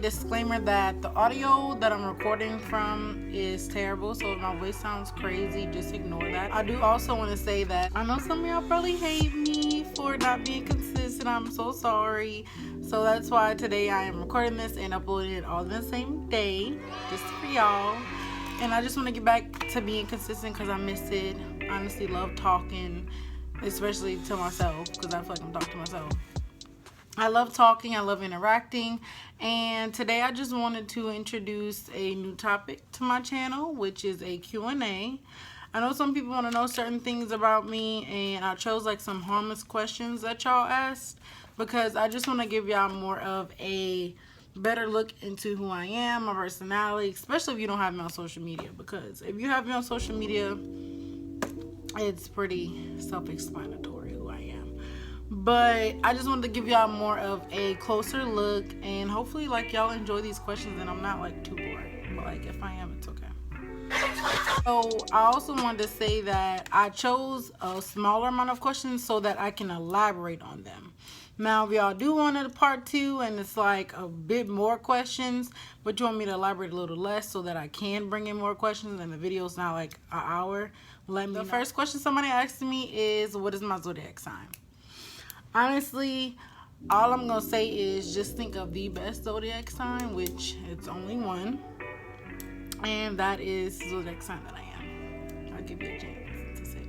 disclaimer that the audio that I'm recording from is terrible, so if my voice sounds crazy, just ignore that. I do also want to say that I know some of y'all probably hate me for not being consistent. I'm so sorry. So that's why today I am recording this and uploading it all in the same day, just for y'all. And I just want to get back to being consistent because I miss it. I honestly love talking, especially to myself, because I feel like I'm talking to myself. I love talking, I love interacting, and today I just wanted to introduce a new topic to my channel, which is a Q&A. I know some people want to know certain things about me, and I chose like some harmless questions that y'all asked because I just want to give y'all more of a better look into who I am, my personality, especially if you don't have me on social media, because if you have me on social media, it's pretty self-explanatory who I am. But I just wanted to give y'all more of a closer look, and hopefully like y'all enjoy these questions and I'm not like too bored, but like if I am, it's okay. So I also wanted to say that I chose a smaller amount of questions so that I can elaborate on them. Now if y'all do want a part 2 and it's like a bit more questions, but you want me to elaborate a little less so that I can bring in more questions and the video's not like an hour, let me know. The first question somebody asked me is, what is my zodiac sign? Honestly, all I'm going to say is just think of the best zodiac sign, which it's only one, and that is the zodiac sign that I am. I'll give you a chance to say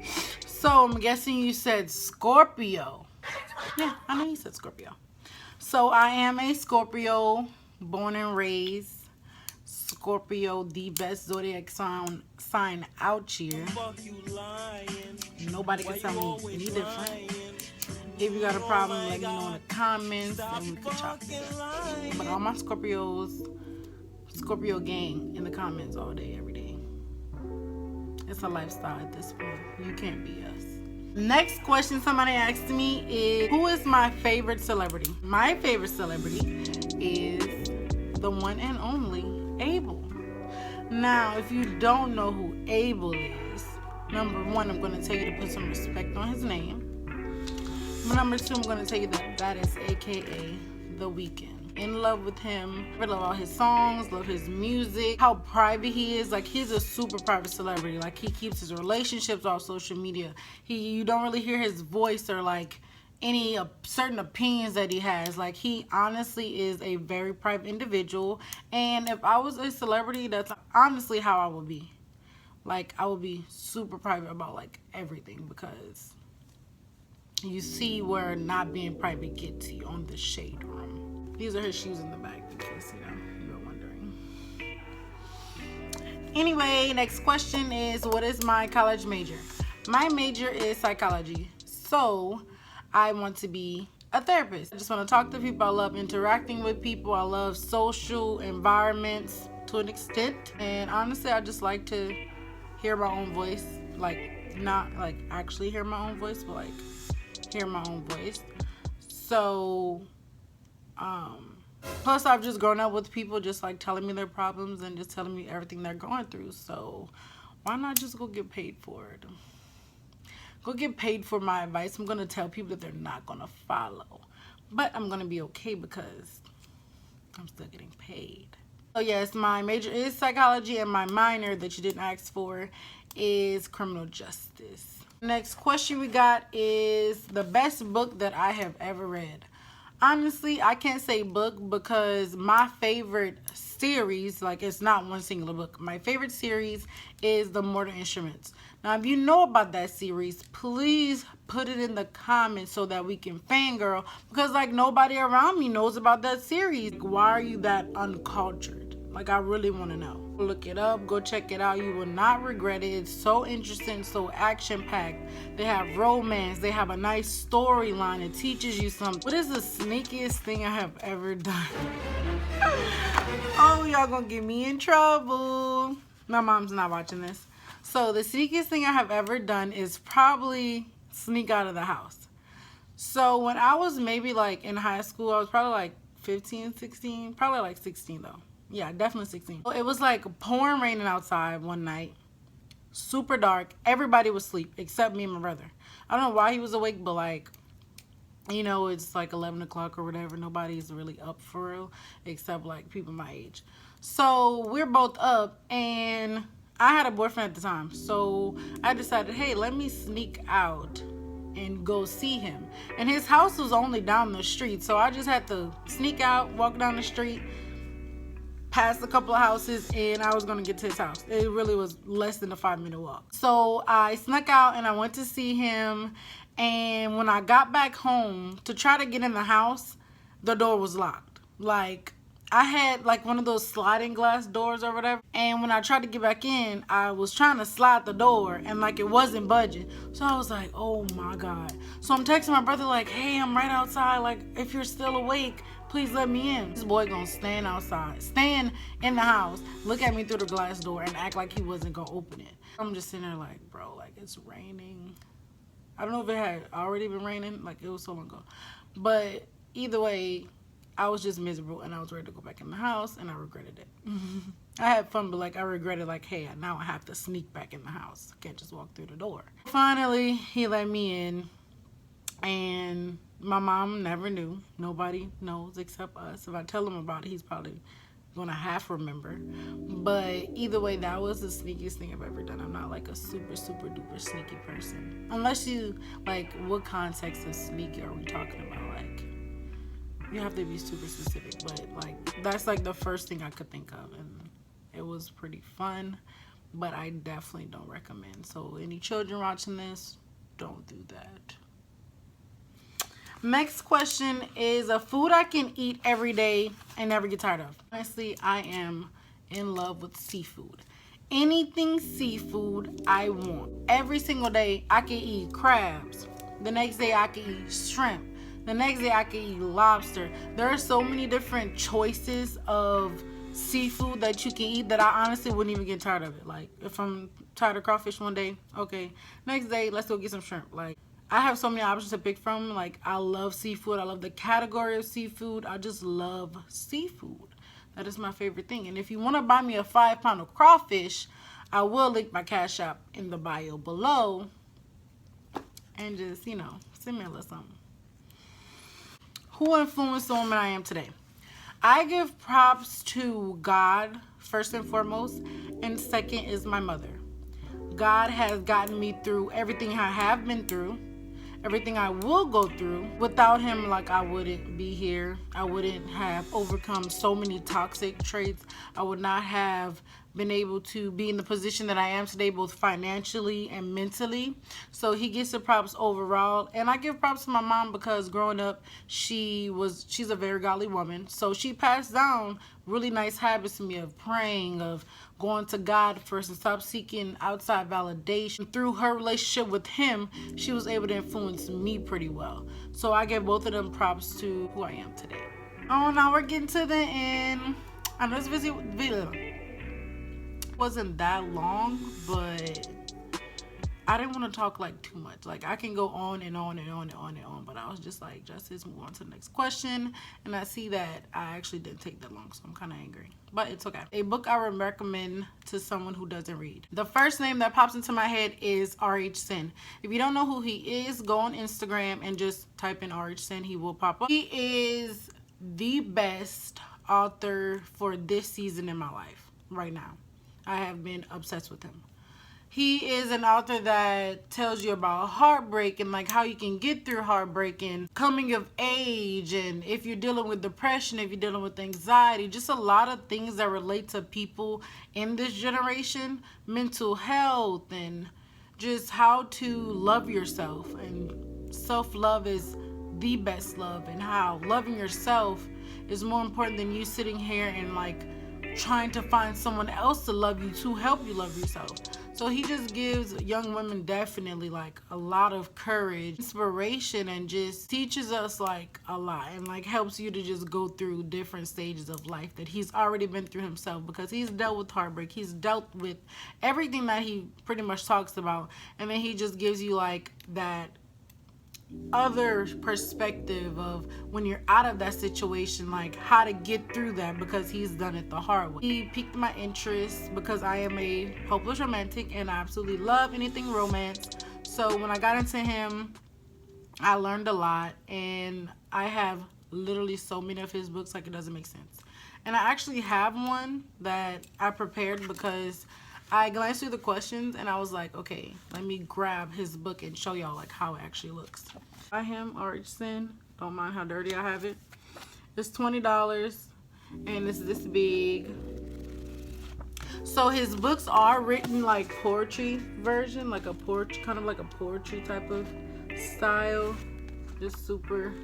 it. So I'm guessing you said Scorpio. Yeah, I know you said Scorpio. So I am a Scorpio, born and raised. Scorpio, the best zodiac sign out here. Nobody can tell me any different. If you got a problem, let me know in the comments and we can chop it up. But all my Scorpio gang in the comments all day, every day. It's a lifestyle at this point. You can't be us. Next question somebody asked me is, who is my favorite celebrity? My favorite celebrity is the one and only Abel. Now, if you don't know who Abel is, number one, I'm going to tell you to put some respect on his name. But number two, I'm going to tell you that is AKA The Weeknd. In love with him. I love all his songs, love his music, how private he is. Like, he's a super private celebrity. Like, he keeps his relationships off social media. You don't really hear his voice or like any certain opinions that he has. Like, he honestly is a very private individual, and if I was a celebrity, that's honestly how I would be. Like, I would be super private about like everything, because you see where not being private gets you on the shade room. These are his shoes in the back, in case you were wondering. Anyway, next question is, what is my college major? My major is psychology, so I want to be a therapist. I just want to talk to people. I love interacting with people. I love social environments to an extent. And honestly, I just like to hear my own voice. Like, not like actually hear my own voice, but like hear my own voice. So, plus I've just grown up with people just like telling me their problems and just telling me everything they're going through. So why not just go get paid for it? Go get paid for my advice. I'm going to tell people that they're not going to follow. But I'm going to be okay because I'm still getting paid. So yes, my major is psychology, and my minor that you didn't ask for is criminal justice. Next question we got is the best book that I have ever read. Honestly, I can't say book because my favorite series, like, it's not one singular book. My favorite series is The Mortal Instruments. Now, if you know about that series, please put it in the comments so that we can fangirl, because like nobody around me knows about that series. Like, why are you that uncultured? Like, I really want to know. Look it up, go check it out. You will not regret it. It's so interesting, so action-packed. They have romance, they have a nice storyline. It teaches you something. What is the sneakiest thing I have ever done? Oh, y'all gonna get me in trouble. My mom's not watching this. So the sneakiest thing I have ever done is probably sneak out of the house. So when I was maybe like in high school, I was probably like 15, 16, probably like 16 though. Yeah, definitely 16. It was like pouring raining outside one night, super dark. Everybody was asleep except me and my brother. I don't know why he was awake, but like You know, it's like 11 o'clock or whatever. Nobody's really up for real, except like people my age. So we're both up, and I had a boyfriend at the time. So I decided, hey, let me sneak out and go see him. And his house was only down the street. So I just had to sneak out, walk down the street, past a couple of houses, and I was going to get to his house. It really was less than a 5-minute walk. So I snuck out and I went to see him. And when I got back home to try to get in the house, the door was locked. Like, I had like one of those sliding glass doors or whatever. And when I tried to get back in, I was trying to slide the door and like it wasn't budging. So I was like, oh my God. So I'm texting my brother like, hey, I'm right outside. Like, if you're still awake, please let me in. This boy gonna stand outside, stand in the house, look at me through the glass door and act like he wasn't gonna open it. I'm just sitting there like, bro, like it's raining. I don't know if it had already been raining, like it was so long ago. But either way, I was just miserable and I was ready to go back in the house and I regretted it. I had fun, but like I regretted like, hey, now I have to sneak back in the house. I can't just walk through the door. Finally, he let me in, and my mom never knew. Nobody knows except us. If I tell him about it, he's probably gonna half remember. But either way, that was the sneakiest thing I've ever done. I'm not like a super duper sneaky person, unless you like, what context of sneaky are we talking about? Like, you have to be super specific, but like that's like the first thing I could think of, and it was pretty fun, but I definitely don't recommend. So any children watching this, don't do that. Next question is a food I can eat every day and never get tired of. Honestly, I am in love with seafood. Anything seafood I want. Every single day I can eat crabs. The next day I can eat shrimp. The next day I can eat lobster. There are so many different choices of seafood that you can eat that I honestly wouldn't even get tired of it. Like, if I'm tired of crawfish one day, okay, next day let's go get some shrimp. Like, I have so many options to pick from. Like, I love seafood. I love the category of seafood. I just love seafood. That is my favorite thing. And if you want to buy me a 5-pound of crawfish, I will link my Cash App in the bio below. And just, you know, send me a little something. Who influenced the woman I am today? I give props to God, first and foremost. And second is my mother. God has gotten me through everything I have been through, everything I will go through. Without him, like, I wouldn't be here. I wouldn't have overcome so many toxic traits. I would not have been able to be in the position that I am today, both financially and mentally. So he gets the props overall. And I give props to my mom because growing up, she's a very godly woman. So she passed down really nice habits to me of praying, of going to God first and stop seeking outside validation. Through her relationship with him, she was able to influence me pretty well. So I give both of them props to who I am today. Oh, now we're getting to the end. I know this video wasn't that long, but I didn't want to talk like too much. Like, I can go on and on and on and on and on, but I was just like, Justice, move on to the next question. And I see that I actually didn't take that long, so I'm kind of angry, but it's okay. A book I would recommend to someone who doesn't read. The first name that pops into my head is R.H. Sin. If you don't know who he is, go on Instagram and just type in R.H. Sin. He will pop up. He is the best author for this season in my life right now. I have been obsessed with him. He is an author that tells you about heartbreak and like how you can get through heartbreak and coming of age, and if you're dealing with depression, if you're dealing with anxiety, just a lot of things that relate to people in this generation, mental health, and just how to love yourself. And self-love is the best love, and how loving yourself is more important than you sitting here and like trying to find someone else to love you to help you love yourself. So he just gives young women definitely like a lot of courage, inspiration, and just teaches us like a lot, and like helps you to just go through different stages of life that he's already been through himself, because he's dealt with heartbreak, he's dealt with everything that he pretty much talks about, and then he just gives you like that other perspective of when you're out of that situation, like how to get through that, because he's done it the hard way. He piqued my interest because I am a hopeless romantic and I absolutely love anything romance. So when I got into him, I learned a lot, and I have literally so many of his books, like it doesn't make sense. And I actually have one that I prepared because I glanced through the questions and I was like, okay, let me grab his book and show y'all like how it actually looks. By him, Archson. Don't mind how dirty I have it. It's $20 and it's this big. So his books are written like poetry version, like a kind of like a poetry type of style. Just super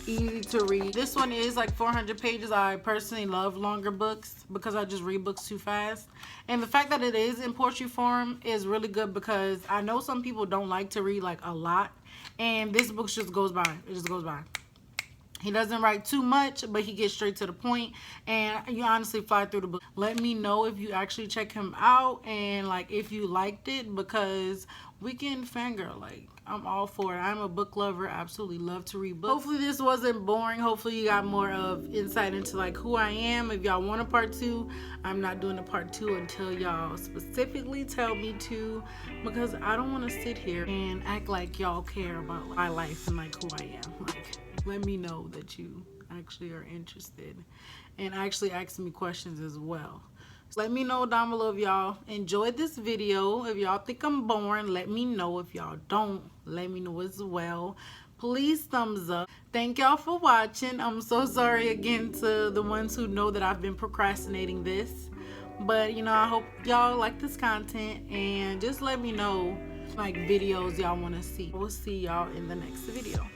easy to read. This one is like 400 pages. I personally love longer books because I just read books too fast. And the fact that it is in poetry form is really good because I know some people don't like to read like a lot, and this book just goes by. It just goes by. He doesn't write too much, but he gets straight to the point, and you honestly fly through the book. Let me know if you actually check him out and like if you liked it, because we can fangirl. Like, I'm all for it. I'm a book lover. I absolutely love to read books. Hopefully this wasn't boring. Hopefully you got more of insight into like who I am. If y'all want a part 2, I'm not doing a part 2 until y'all specifically tell me to, because I don't want to sit here and act like y'all care about my life and like who I am. Like, let me know that you actually are interested and actually ask me questions as well. So let me know down below if y'all enjoyed this video. If y'all think I'm boring, let me know. If y'all don't, let me know as well. Please thumbs up. Thank y'all for watching. I'm so sorry again to the ones who know that I've been procrastinating this, but you know, I hope y'all like this content, and just let me know like videos y'all want to see. We'll see y'all in the next video.